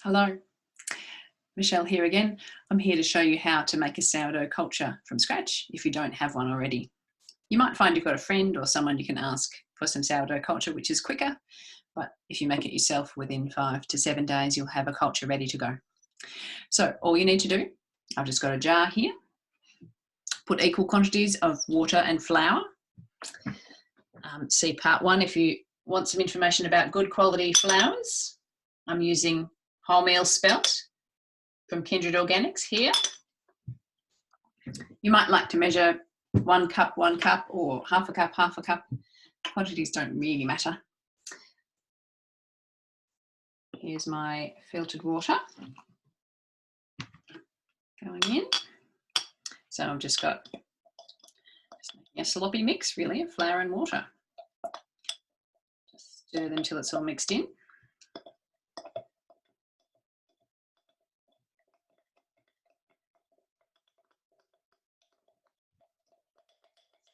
Hello, Michelle here again. I'm here to show you how to make a sourdough culture from scratch if you don't have one already. You might find you've got a friend or someone you can ask for some sourdough culture, which is quicker, but if you make it yourself within 5 to 7 days, you'll have a culture ready to go. So all you need to do, I've just got a jar here, put equal quantities of water and flour. See part 1 if you want some information about good quality flours. I'm using wholemeal spelt from Kindred Organics here. You might like to measure 1 cup, or half a cup. Quantities don't really matter. Here's my filtered water going in. So I've just got a sloppy mix really of flour and water. Just stir them till it's all mixed in.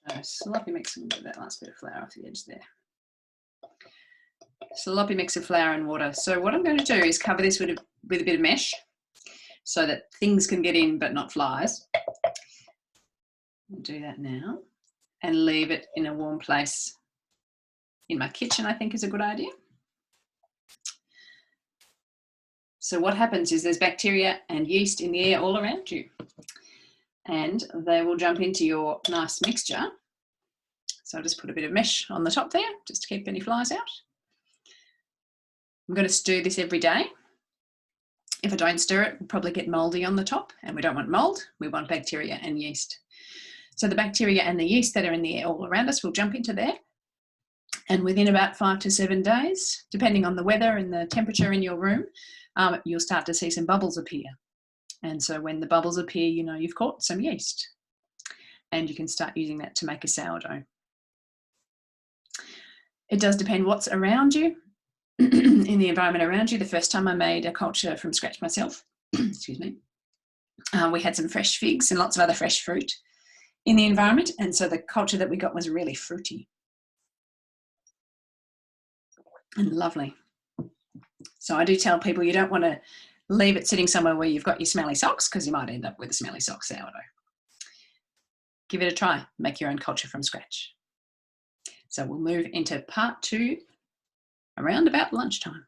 So sloppy mix, and get that last bit of flour off the edge there. Sloppy mix of flour and water. So what I'm going to do is cover this with a bit of mesh so that things can get in but not flies. I'll do that now and leave it in a warm place in my kitchen, I think is a good idea. So what happens is there's bacteria and yeast in the air all around you, and they will jump into your nice mixture. So I'll just put a bit of mesh on the top there just to keep any flies out. I'm going to stir this every day. If I don't stir it, we'll probably get mouldy on the top, and we don't want mould, we want bacteria and yeast. So the bacteria and the yeast that are in the air all around us will jump into there, and within about 5 to 7 days, depending on the weather and the temperature in your room, you'll start to see some bubbles appear. And so when the bubbles appear, you know you've caught some yeast, and you can start using that to make a sourdough. It does depend what's around you, in the environment around you. The first time I made a culture from scratch myself, excuse me, we had some fresh figs and lots of other fresh fruit in the environment, and so the culture that we got was really fruity and lovely. So I do tell people you don't want to leave it sitting somewhere where you've got your smelly socks, because you might end up with a smelly sock sourdough. Give it a try, make your own culture from scratch. So we'll move into part 2 around about lunchtime.